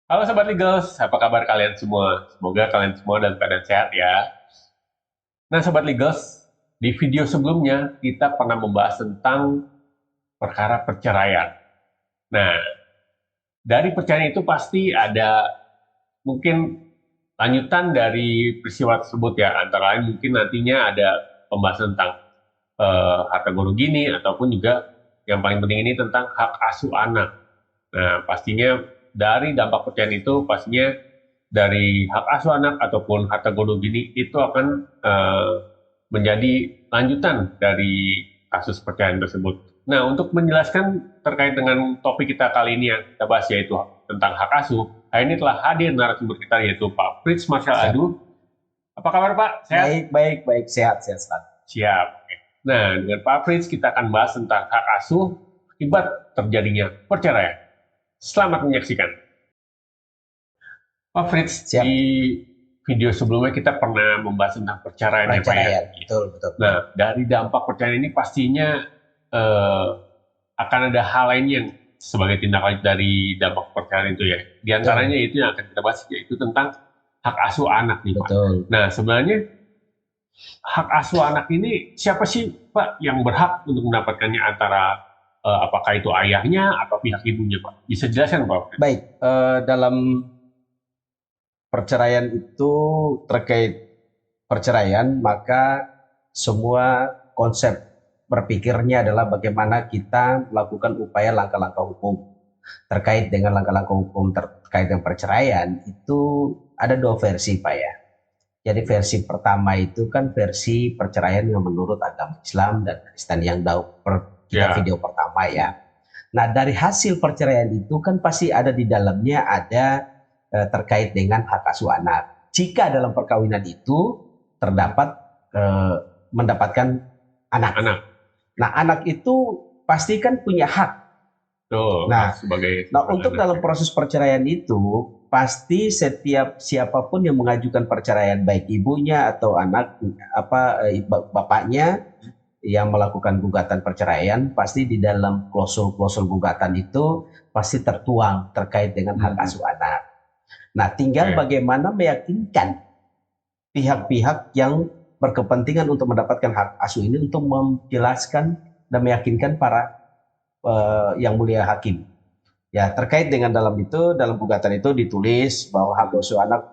Halo Sobat Ligals, apa kabar kalian semua? Semoga kalian semua dalam keadaan sehat ya. Nah Sobat Ligals, di video sebelumnya kita pernah membahas tentang perkara perceraian. Nah, dari perceraian itu pasti ada mungkin lanjutan dari peristiwa tersebut ya. Antara lain mungkin nantinya ada pembahasan tentang harta gono gini, ataupun juga yang paling penting ini tentang hak asuh anak. Nah, pastinya dari dampak perceraian itu pastinya dari hak asuh anak ataupun harta gono gini itu akan menjadi lanjutan dari kasus perceraian tersebut. Nah, untuk menjelaskan terkait dengan topik kita kali ini yang kita bahas yaitu tentang hak asuh, hari ini telah hadir narasumber kita yaitu Pak Fritz Marshall Siap. Adu. Apa kabar Pak? Sehat? Baik, baik, baik, sehat, sehat selalu. Siap. Nah, dengan Pak Fritz kita akan bahas tentang hak asuh akibat terjadinya perceraian. Selamat menyaksikan. Pak Fritz, Siap, di video sebelumnya kita pernah membahas tentang perceraian ya Pak ya. perceraian. Betul, betul, Nah, betul. dari dampak perceraian ini pastinya eh, akan ada hal lain yang sebagai tindak lanjut dari dampak perceraian itu ya. Di antaranya Betul, itu yang akan kita bahas yaitu tentang hak asuh anak nih Pak. betul. Nah, sebenarnya hak asuh anak ini siapa sih Pak yang berhak untuk mendapatkannya antara apakah itu ayahnya atau pihak ibunya Pak? Bisa jelaskan Pak? Baik, dalam perceraian itu terkait perceraian, maka semua konsep berpikirnya adalah bagaimana kita melakukan upaya langkah-langkah hukum. Terkait dengan langkah-langkah hukum terkait dengan perceraian, itu ada dua versi, Pak ya. Jadi versi pertama itu kan versi perceraian yang menurut agama Islam dan Kristen yang kita Ya, video pertama ya. Nah, dari hasil perceraian itu kan pasti ada di dalamnya ada terkait dengan hak asuh anak. Jika dalam perkawinan itu terdapat eh, mendapatkan anak. anak. Nah, anak itu pasti kan punya hak. Tuh, hak Nah, sebagai nah seorang untuk anak. dalam proses perceraian itu pasti setiap siapapun yang mengajukan perceraian baik ibunya atau anak bapaknya yang melakukan gugatan perceraian pasti di dalam klausul-klausul gugatan itu pasti tertuang terkait dengan hak asuh anak. Nah, tinggal Oke. bagaimana meyakinkan pihak-pihak yang berkepentingan untuk mendapatkan hak asuh ini untuk menjelaskan dan meyakinkan para yang mulia hakim. Ya, terkait dengan dalam gugatan itu ditulis bahwa hak asuh anak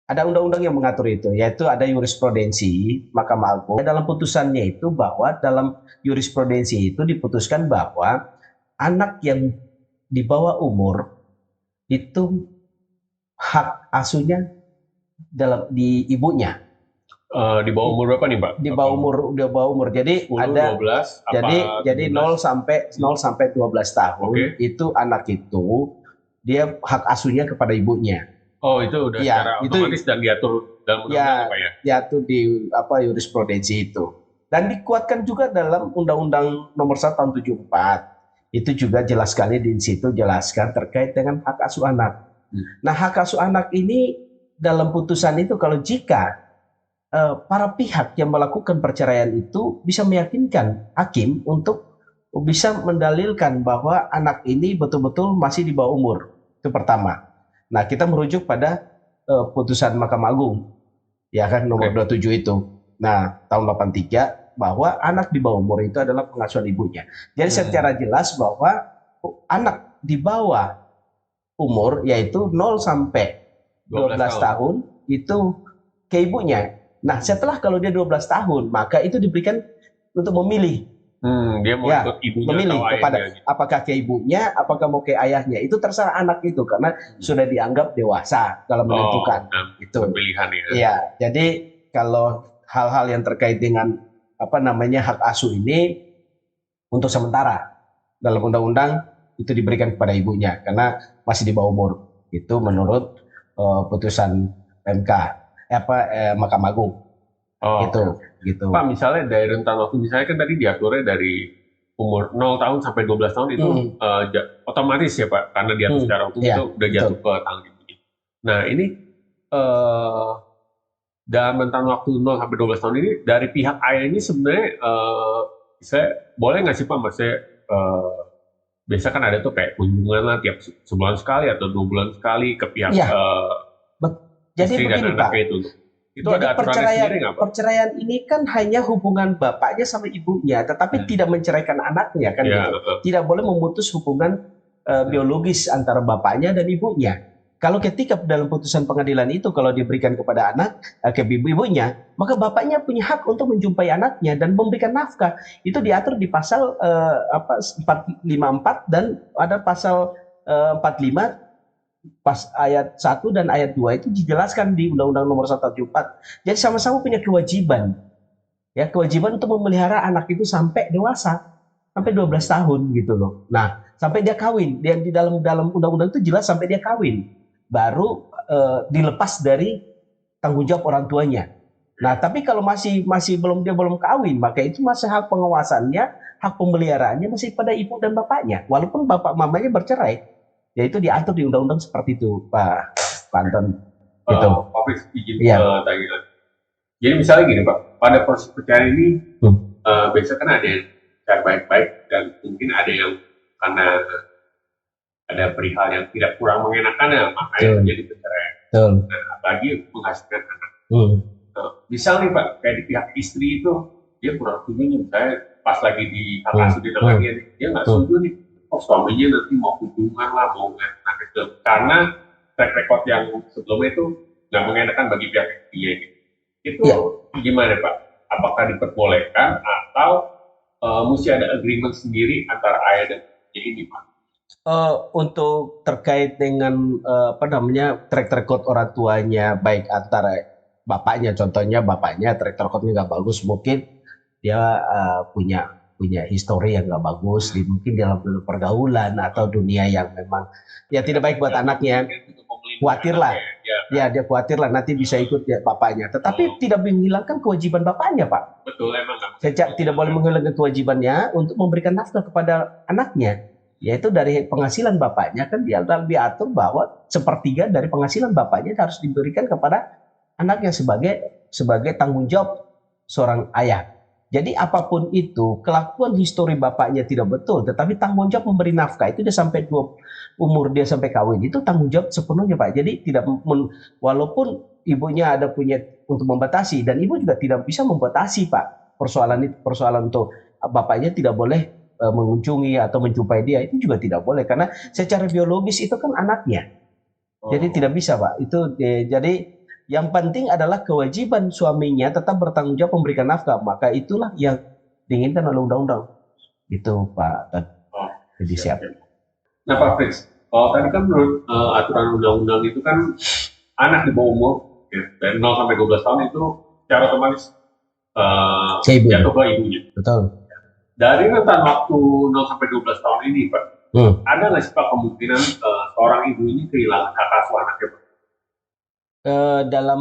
ada undang-undang yang mengatur itu, yaitu ada jurisprudensi Mahkamah Agung. Dalam putusannya itu bahwa dalam jurisprudensi itu diputuskan bahwa anak yang di bawah umur itu hak asuhnya di ibunya. Di bawah umur berapa nih, Pak? Di bawah umur. Jadi 10, ada 12, apa jadi 17? 0 sampai 12 tahun Oke. itu anak itu dia hak asuhnya kepada ibunya. Oh, itu udah secara Ya, otomatis itu dan diatur dalam undang-undang ya, ya Pak ya? jatuh di jurisprudensi itu. Dan dikuatkan juga dalam Undang-Undang Nomor 1 Tahun 74. Itu juga jelas sekali di situ jelaskan terkait dengan hak asuh anak. Nah, hak asuh anak ini dalam putusan itu kalau jika para pihak yang melakukan perceraian itu bisa meyakinkan hakim untuk bisa mendalilkan bahwa anak ini betul-betul masih di bawah umur. Itu pertama. Nah, kita merujuk pada putusan Mahkamah Agung ya kan nomor Oke. 27 itu. Nah, tahun 83 bahwa anak di bawah umur itu adalah pengasuhan ibunya. Jadi secara jelas bahwa anak di bawah umur yaitu 0 sampai 12 12 tahun. tahun itu ke ibunya. Nah, setelah kalau dia 12 tahun, maka itu diberikan untuk memilih. Dia mau ikut Ya, ibunya atau memilih ayahnya kepada gitu. apakah ke ibunya, apakah mau ke ayahnya. Itu terserah anak itu karena sudah dianggap dewasa dalam Oh, menentukan. nah, Itu. berpilihan ya. Iya, jadi kalau hal-hal yang terkait dengan hak asuh ini untuk sementara dalam undang-undang itu diberikan kepada ibunya karena masih di bawah umur. Itu menurut putusan MK Mahkamah Agung. Oh, Gitu, oke. gitu. Pak, misalnya dari rentan waktu, misalnya kan tadi diaturnya dari umur 0 tahun sampai 12 tahun itu Hmm, otomatis ya Pak, karena diatur secara hukum ya, itu udah betul. jatuh ke tangan ibunya. Nah, ini eh, dalam rentan waktu 0 sampai 12 tahun ini dari pihak ayah ini sebenarnya saya boleh nggak sih Pak, maksudnya eh, biasa kan ada tuh kayak kunjungan lah tiap sebulan sekali atau 2 bulan sekali ke pihak Iya, jadi istri dan begini Pak. anaknya itu Jadi ada aturannya sendiri nggak Pak? perceraian ini kan hanya hubungan bapaknya sama ibunya, tetapi tidak menceraikan anaknya kan Ya, gitu. Tidak boleh memutus hubungan biologis antara bapaknya dan ibunya. Kalau ketika dalam putusan pengadilan itu kalau diberikan kepada anak ke ibunya, maka bapaknya punya hak untuk menjumpai anaknya dan memberikan nafkah. Itu diatur di pasal 454 dan ada pasal 45 pas ayat 1 dan ayat 2 itu dijelaskan di Undang-Undang Nomor 174. Jadi sama-sama punya kewajiban, ya kewajiban untuk memelihara anak itu sampai dewasa, sampai 12 tahun gitu loh. Nah, sampai dia kawin. Dan di dalam undang-undang itu jelas sampai dia kawin. Baru dilepas dari tanggung jawab orang tuanya. Nah, tapi kalau masih belum kawin, maka itu masih hak pengawasannya, hak pemeliharaannya masih pada ibu dan bapaknya. Walaupun bapak mamanya bercerai, ya itu diatur di undang-undang seperti itu, Pak Anton. Gitu. Pak Fritz, izin Iya. tanya lagi. Jadi misalnya gini Pak, pada proses perceraian ini biasanya kan ada yang cara baik-baik dan mungkin ada yang karena ada perihal yang tidak kurang mengenakan ya makanya terjadi perceraian. Betul. Nah, apalagi menghasilkan anak. Misal nih Pak, kayak di pihak istri itu dia kurang setuju nih, misalnya pas lagi di hak asuh di tangannya nih, dia nggak setuju nih, oh suaminya nanti mau kunjungan lah, mau anak itu, karena track record yang sebelumnya itu nggak mengenakan bagi pihak istrinya gitu. Itu gimana Pak? Apakah diperbolehkan atau mesti ada agreement sendiri antara ayah dan ibunya ini Pak? Untuk terkait dengan track record orang tuanya, baik antara bapaknya, contohnya bapaknya track recordnya nggak bagus, mungkin dia punya histori yang nggak bagus, mungkin dalam pergaulan atau dunia yang memang ya tidak baik buat anaknya. Khawatir lah, ya dia khawatir lah nanti bisa ikut ya bapaknya. Tetapi tidak menghilangkan kewajiban bapaknya, Pak. Betul, emang tidak boleh menghilangkan kewajibannya untuk memberikan nafkah kepada anaknya. Yaitu dari penghasilan bapaknya kan dia diatur bahwa sepertiga dari penghasilan bapaknya harus diberikan kepada anaknya sebagai tanggung jawab seorang ayah. Jadi apapun itu, kelakuan histori bapaknya tidak betul, tetapi tanggung jawab memberi nafkah itu dia sampai umur dia sampai kawin itu tanggung jawab sepenuhnya Pak. Jadi tidak walaupun ibunya ada punya untuk membatasi dan ibu juga tidak bisa membatasi Pak. Persoalan untuk bapaknya tidak boleh mengunjungi atau menjumpai dia itu juga tidak boleh karena secara biologis itu kan anaknya. Jadi tidak bisa Pak. Itu jadi yang penting adalah kewajiban suaminya tetap bertanggung jawab memberikan nafkah. Maka itulah yang diinginkan oleh undang-undang. Itu Pak. Jadi siap. Nah Pak Fritz, kalau tadi kan menurut aturan undang-undang itu kan anak di bawah umur ya, dari 0 sampai 12 tahun itu secara otomatis jatuh ke ibunya. Betul. Dari rentan waktu 0 sampai 12 tahun ini Pak, ada nggak sih Pak kemungkinan seorang ibu ini kehilangan hak asuh anaknya Pak? Dalam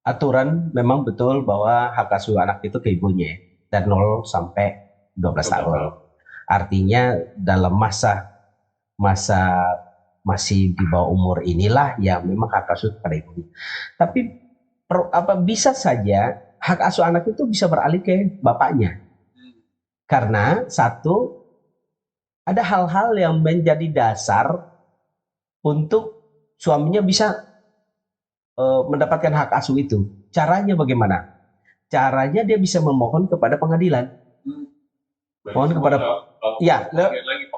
aturan memang betul bahwa hak asuh anak itu ke ibunya dari 0 sampai 12 tahun. Artinya dalam masa masih di bawah umur inilah ya memang hak asuh pada ibunya. Tapi bisa saja hak asuh anak itu bisa beralih ke bapaknya. Karena satu, ada hal-hal yang menjadi dasar untuk suaminya bisa mendapatkan hak asuh itu. Caranya bagaimana? Caranya dia bisa memohon kepada pengadilan. Mohon kepada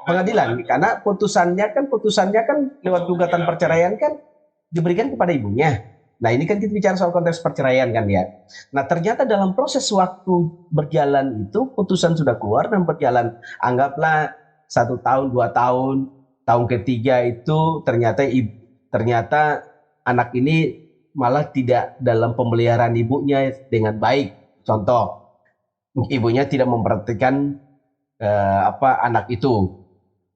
pengadilan karena putusannya kan lewat gugatan perceraian kan diberikan kepada ibunya. Nah ini kan kita bicara soal konteks perceraian kan ya. Nah ternyata dalam proses waktu berjalan itu putusan sudah keluar dan berjalan anggaplah 1 tahun 2 tahun, tahun ketiga itu ternyata anak ini malah tidak dalam pemeliharaan ibunya dengan baik. Contoh, ibunya tidak memperhatikan anak itu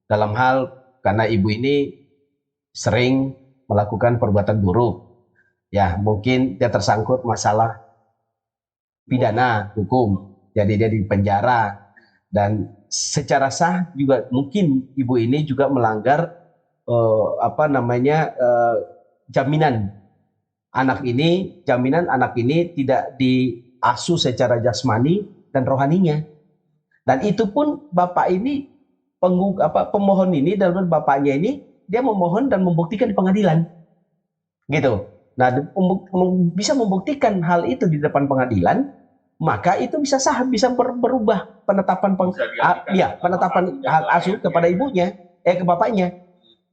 dalam hal karena ibu ini sering melakukan perbuatan buruk. Ya, mungkin dia tersangkut masalah pidana hukum. Jadi dia di penjara dan secara sah juga mungkin ibu ini juga melanggar jaminan anak ini tidak diasuh secara jasmani dan rohaninya. Dan itu pun bapak ini pemohon ini dalam bapaknya ini dia memohon dan membuktikan di pengadilan, gitu. Nah, bisa membuktikan hal itu di depan pengadilan, maka itu bisa sah, bisa berubah penetapan penetapan hak asuh kepada ibunya, ke bapaknya.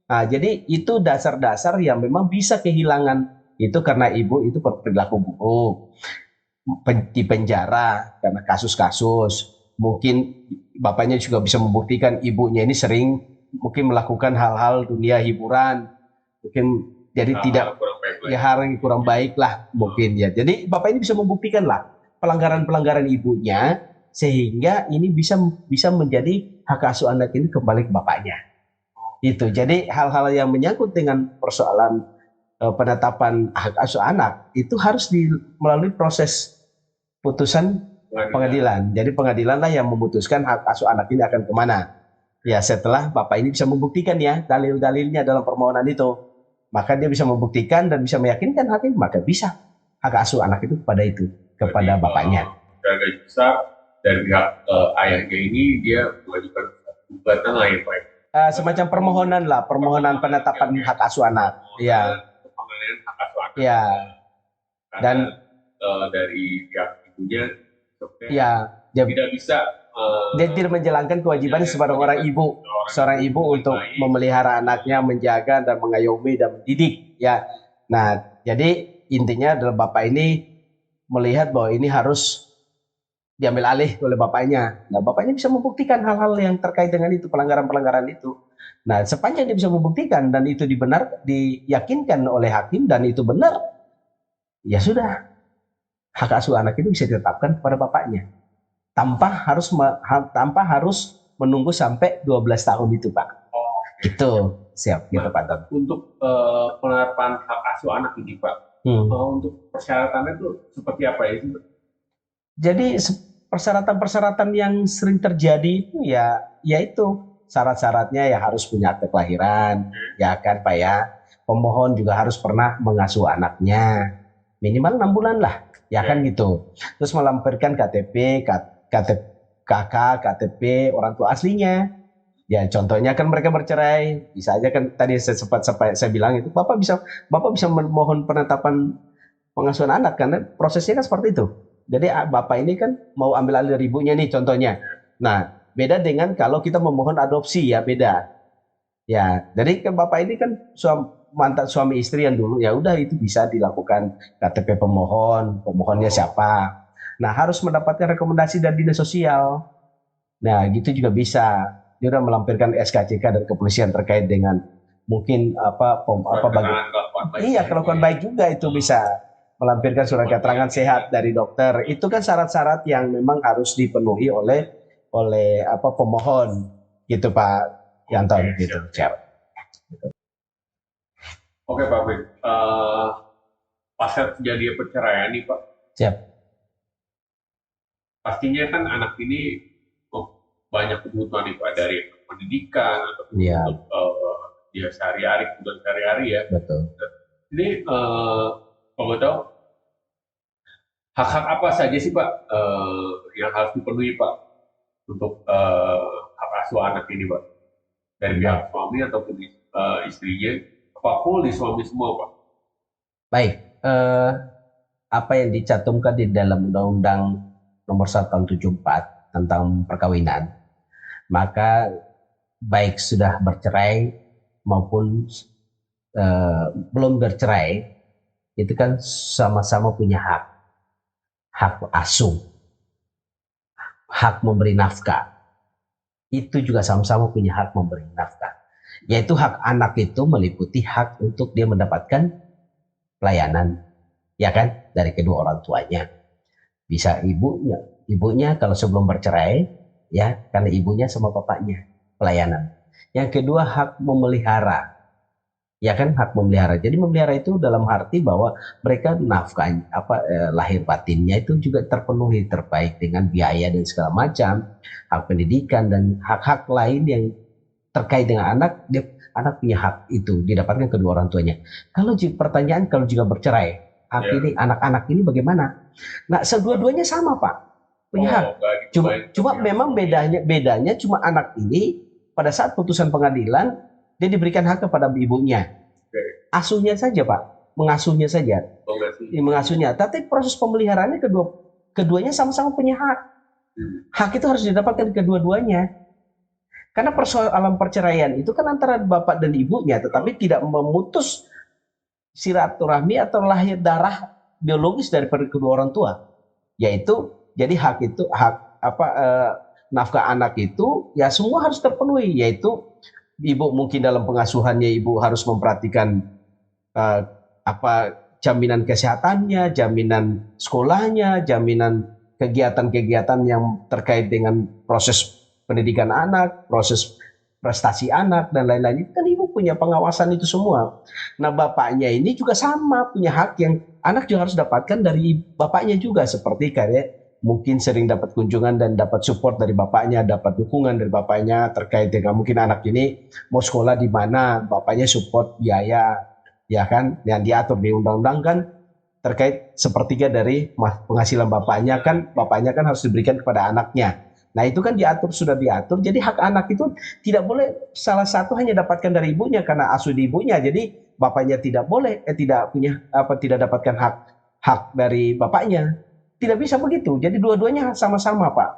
Nah, jadi itu dasar-dasar yang memang bisa kehilangan itu karena ibu itu berperilaku buruk, di penjara karena kasus-kasus. Mungkin bapaknya juga bisa membuktikan ibunya ini sering mungkin melakukan hal-hal dunia hiburan, mungkin jadi tidak hal yang kurang baik lah mungkin ya. Jadi bapak ini bisa membuktikan lah pelanggaran-pelanggaran ibunya sehingga ini bisa menjadi hak asuh anak ini kembali ke bapaknya. Itu. Jadi hal-hal yang menyangkut dengan persoalan penetapan hak asuh anak itu harus melalui proses putusan pengadilan. Jadi pengadilan lah yang memutuskan hak asuh anak ini akan kemana. Ya setelah bapak ini bisa membuktikan ya dalil-dalilnya dalam permohonan itu, maka dia bisa membuktikan dan bisa meyakinkan hakim, maka bisa hak asuh anak itu kepada bapaknya. Gagal besar dari pihak ayahnya ini dia mengajukan gugatan lah ya Pak. Semacam permohonan penetapan hak asuh anak. Ya. Pengalihan hak asuh anak. Ya. Dan dari pihak ibunya ya tidak bisa dia tidak menjalankan kewajiban seorang ibu untuk memelihara anaknya, menjaga dan mengayomi dan mendidik ya. Nah, jadi intinya adalah bapak ini melihat bahwa ini harus diambil alih oleh bapaknya. Nah, bapaknya bisa membuktikan hal-hal yang terkait dengan itu, pelanggaran-pelanggaran itu. Nah, sepanjang dia bisa membuktikan dan itu diyakinkan oleh hakim dan itu benar, ya sudah, hak asuh anak itu bisa ditetapkan kepada bapaknya tanpa harus menunggu sampai 12 tahun itu, Pak. Gitu. Siap, gitu Pak Don. Untuk penerapan hak asuh anak ini, Pak, untuk persyaratannya itu seperti apa ya? Jadi persyaratan-persyaratan yang sering terjadi itu yaitu syarat-syaratnya ya harus punya akte kelahiran, ya kan Pak ya. Pemohon juga harus pernah mengasuh anaknya minimal 6 bulan lah, ya kan gitu. Terus melampirkan KTP, KK, KTP orang tua aslinya. Ya contohnya kan mereka bercerai, bisa aja kan tadi saya bilang itu bapak bisa memohon penetapan pengasuhan anak karena prosesnya kan seperti itu. Jadi bapak ini kan mau ambil alih dari ibunya nih contohnya. Nah beda dengan kalau kita memohon adopsi ya beda. Ya jadi kan bapak ini kan mantan suami istri yang dulu ya udah itu bisa dilakukan KTP pemohonnya siapa. Nah harus mendapatkan rekomendasi dari dinas sosial. Nah gitu juga bisa. Dia udah melampirkan SKCK dan kepolisian terkait dengan mungkin kelakuan baik juga itu bisa melampirkan surat keterangan sehat dari dokter. Itu kan syarat-syarat yang memang harus dipenuhi oleh pemohon gitu Pak Yanto gitu. Oke Pak Fik, pasca terjadi perceraian nih Pak. Siap. Pastinya kan anak ini banyak kebutuhan nih Pak dari pendidikan atau untuk dia sehari-hari, kebutuhan sehari-hari ya. Betul. Ini kalau tahu hak-hak apa saja sih Pak yang harus dipenuhi Pak untuk hak asuh anak ini Pak dari pihak suami ataupun istrinya, apa full di suami semua Pak? Baik, apa yang dicantumkan di dalam Undang-Undang Nomor 1 Tahun 74 tentang perkawinan, maka baik sudah bercerai maupun belum bercerai itu kan sama-sama punya hak asuh, hak memberi nafkah. Itu juga sama-sama punya hak memberi nafkah. Yaitu hak anak itu meliputi hak untuk dia mendapatkan pelayanan, ya kan, dari kedua orang tuanya. Bisa ibunya kalau sebelum bercerai, ya, karena ibunya sama bapaknya pelayanan. Yang kedua hak memelihara, ya kan, hak memelihara. Jadi memelihara itu dalam arti bahwa mereka nafkah lahir batinnya itu juga terpenuhi, terbaik dengan biaya dan segala macam, hak pendidikan dan hak-hak lain yang terkait dengan anak. Anak punya hak itu didapatkan kedua orang tuanya. Kalau pertanyaan kalau juga bercerai, hak ini anak-anak ini bagaimana? Nah, kedua-duanya sama Pak, punya hak. Cuma memang bedanya cuma anak ini pada saat putusan pengadilan dia diberikan hak kepada ibunya. Asuhnya saja Pak, mengasuhnya saja. Mengasuhnya. Tapi proses pemeliharaannya keduanya sama-sama punya hak. Hak itu harus didapatkan kedua-duanya. Karena persoalan perceraian itu kan antara bapak dan ibunya, tetapi tidak memutus silaturahmi atau lahir darah biologis dari kedua orang tua. Yaitu jadi hak itu nafkah anak itu ya semua harus terpenuhi, yaitu ibu mungkin dalam pengasuhannya ibu harus memperhatikan jaminan kesehatannya, jaminan sekolahnya, jaminan kegiatan-kegiatan yang terkait dengan proses pendidikan anak, proses prestasi anak dan lain-lain. Itu kan ibu punya pengawasan itu semua. Nah bapaknya ini juga sama punya hak yang anak juga harus dapatkan dari bapaknya juga, seperti kayak mungkin sering dapat kunjungan dan dapat support dari bapaknya, dapat dukungan dari bapaknya terkait dengan mungkin anak ini mau sekolah di mana, bapaknya support biaya, ya kan, yang diatur di undang-undang kan terkait sepertiga dari penghasilan bapaknya kan harus diberikan kepada anaknya. Nah itu kan sudah diatur, jadi hak anak itu tidak boleh salah satu hanya dapatkan dari ibunya karena asuh di ibunya, jadi bapaknya tidak boleh tidak dapatkan hak dari bapaknya. Tidak bisa begitu. Jadi dua-duanya sama-sama Pak.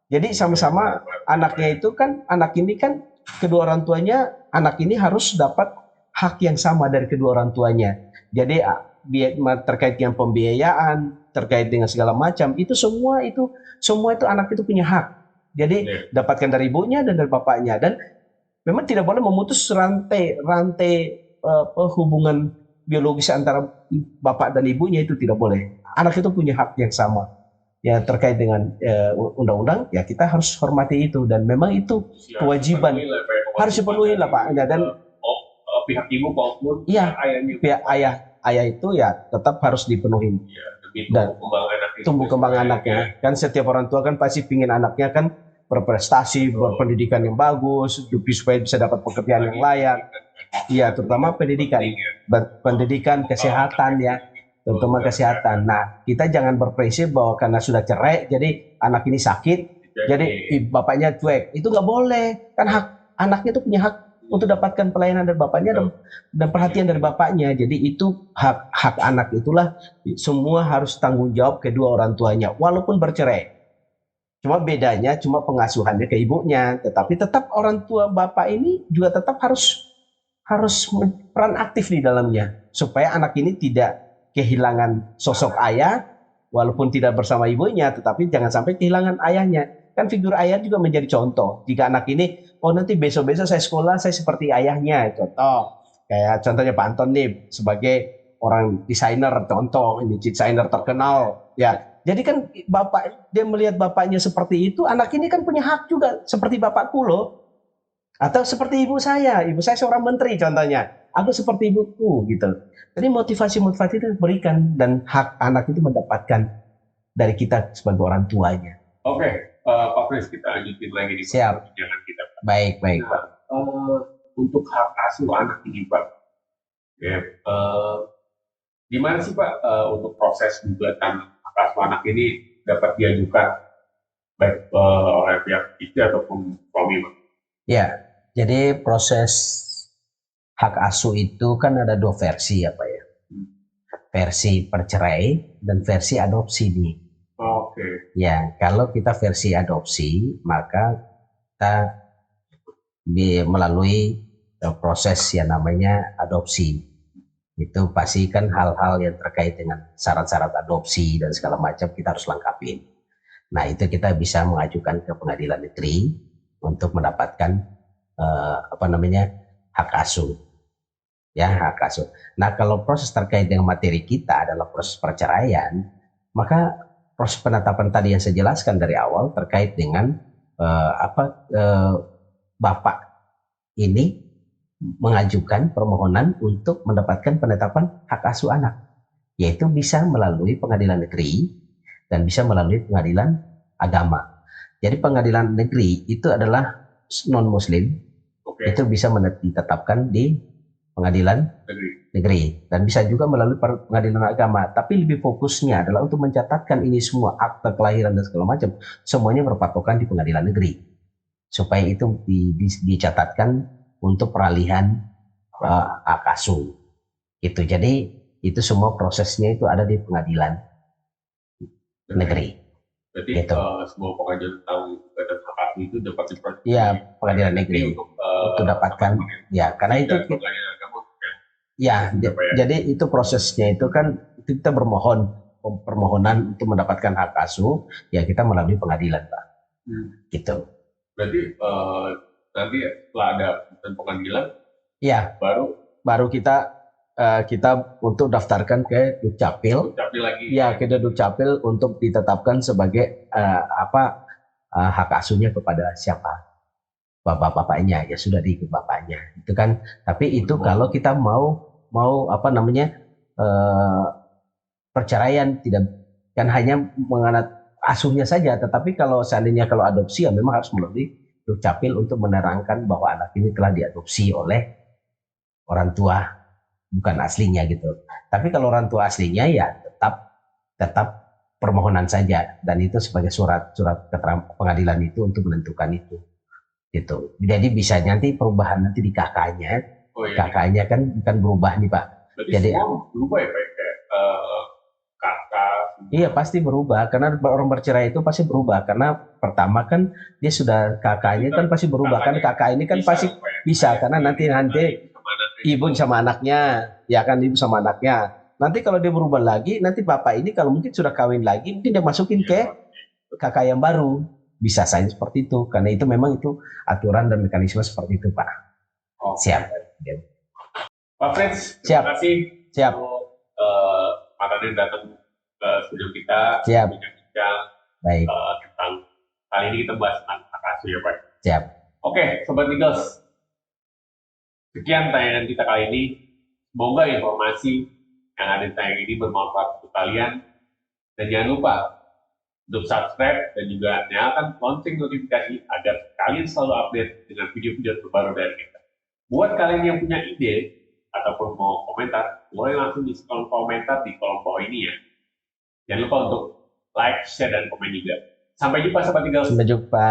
Jadi sama-sama anaknya itu kan, anak ini kan kedua orang tuanya, anak ini harus dapat hak yang sama dari kedua orang tuanya. Jadi terkait dengan pembiayaan, terkait dengan segala macam, itu semua itu anak itu punya hak. Jadi dapatkan dari ibunya dan dari bapaknya, dan memang tidak boleh memutus rantai hubungan biologis antara bapak dan ibunya, itu tidak boleh. Anak itu punya hak yang sama. Ya terkait dengan undang-undang, ya kita harus hormati itu, dan memang itu kewajiban harus dipenuhi lah Pak. Dan pihak ibu maupun pihak ayah itu ya tetap harus dipenuhi. Dan tumbuh kembang anaknya. Kan setiap orang tua kan pasti ingin anaknya kan berprestasi, berpendidikan yang bagus, supaya bisa dapat pekerjaan yang layak. Iya, terutama pendidikan, kesehatan ya, terutama kesehatan. Nah, kita jangan berprinsip bahwa karena sudah cerai, jadi anak ini sakit, jadi bapaknya cuek. Itu nggak boleh. Kan anaknya itu punya hak untuk dapatkan pelayanan dari bapaknya dan perhatian dari bapaknya. Jadi itu hak anak itulah semua harus tanggung jawab kedua orang tuanya, walaupun bercerai. Cuma bedanya pengasuhannya ke ibunya, tetapi tetap orang tua bapak ini juga tetap harus peran aktif di dalamnya, supaya anak ini tidak kehilangan sosok ayah, walaupun tidak bersama ibunya, tetapi jangan sampai kehilangan ayahnya. Kan figur ayah juga menjadi contoh. Jika anak ini, nanti besok-besok saya sekolah, saya seperti ayahnya. Contohnya Pak Anton nih, sebagai orang desainer, contoh, ini desainer terkenal. Ya, jadi kan dia melihat bapaknya seperti itu, anak ini kan punya hak juga, seperti bapakku loh. Atau seperti ibu saya seorang menteri contohnya, aku seperti ibuku gitu. Jadi motivasi itu diberikan, dan hak anak itu mendapatkan dari kita sebagai orang tuanya. Oke. Pak Kris, kita lanjutin lagi di perbincangan kita Pak. Baik Pak. Untuk hak asuh anak ini Pak, gimana sih Pak untuk proses gugatan hak asuh anak ini dapat diajukan baik oleh pihak istri ataupun suami Pak? Ya, jadi proses hak asuh itu kan ada dua versi ya Pak ya. Versi percerai dan versi adopsi nih. Oke. Ya, kalau kita versi adopsi, maka kita melalui proses yang namanya adopsi. Itu pasti kan hal-hal yang terkait dengan syarat-syarat adopsi dan segala macam kita harus lengkapin. Nah, itu kita bisa mengajukan ke pengadilan negeri untuk mendapatkan hak asuh. Ya, hak asuh. Nah, kalau proses terkait dengan materi kita adalah proses perceraian, maka proses penetapan tadi yang saya jelaskan dari awal terkait dengan bapak ini mengajukan permohonan untuk mendapatkan penetapan hak asuh anak, yaitu bisa melalui pengadilan negeri dan bisa melalui pengadilan agama. Jadi pengadilan negeri itu adalah non-muslim, itu bisa ditetapkan di pengadilan negeri dan bisa juga melalui pengadilan agama, tapi lebih fokusnya adalah untuk mencatatkan ini semua akte kelahiran dan segala macam, semuanya berpatokan di pengadilan negeri. supaya itu dicatatkan untuk peralihan hak asuh. Itu jadi itu semua prosesnya itu ada di pengadilan negeri. Berarti Gitu. semua pengajuan tentang gugatan hak asuh itu dapat diproses Iya, di pengadilan negeri untuk dapatkan. Ya, karena itu pengadilan agama. ya, jadi itu prosesnya itu kan kita permohonan untuk mendapatkan hak asuh, ya kita melalui pengadilan, Pak. Gitu. Berarti nanti setelah ada putusan pengadilan, ya baru kita untuk daftarkan ke Dukcapil. Lagi. Ya, ke Dukcapil untuk ditetapkan sebagai hak asuhnya kepada siapa? Bapak-bapaknya, ya sudah diikut bapaknya. Itu kan, tapi itu kalau kita mau perceraian, tidak kan hanya menganut asuhnya saja, tetapi kalau seandainya kalau adopsi ya memang harus melalui Dukcapil untuk menerangkan bahwa anak ini telah diadopsi oleh orang tua bukan aslinya gitu. Tapi kalau orang tua aslinya ya tetap permohonan saja, dan itu sebagai surat keterangan pengadilan itu untuk menentukan itu. Gitu. Jadi bisa nanti perubahan nanti di kakaknya. Kakaknya kan berubah nih, Pak. Berarti jadi semua berubah ya, Pak? Kakak. Iya, pasti berubah karena orang bercerai itu pasti berubah, karena pertama kan dia sudah kakaknya kan pasti berubah, kan kakak ini kan pasti bisa karena nanti ibu sama anaknya, ya kan, ibu sama anaknya. Nanti kalau dia berubah lagi, nanti bapak ini kalau mungkin sudah kawin lagi, mungkin dia masukin ke kakak yang baru. Bisa saja seperti itu, karena itu memang itu aturan dan mekanisme seperti itu, Pak. Siap. Pak Frits, terima kasih. Siap. Pak Raden datang ke studio kita. Siap. Baik. Tentang kali ini kita bahas tentang hak asuh ya, Pak. Siap. Oke, Sobat Eagles. Sekian tayangan kita kali ini. Semoga informasi yang ada di tayangan ini bermanfaat untuk kalian. Dan jangan lupa untuk subscribe dan juga nyalakan lonceng notifikasi agar kalian selalu update dengan video-video terbaru dari kita. Buat kalian yang punya ide ataupun mau komentar, boleh langsung di kolom komentar di kolom bawah ini ya. Jangan lupa untuk like, share, dan komen juga. Sampai jumpa Sobat Eagles. Sampai jumpa.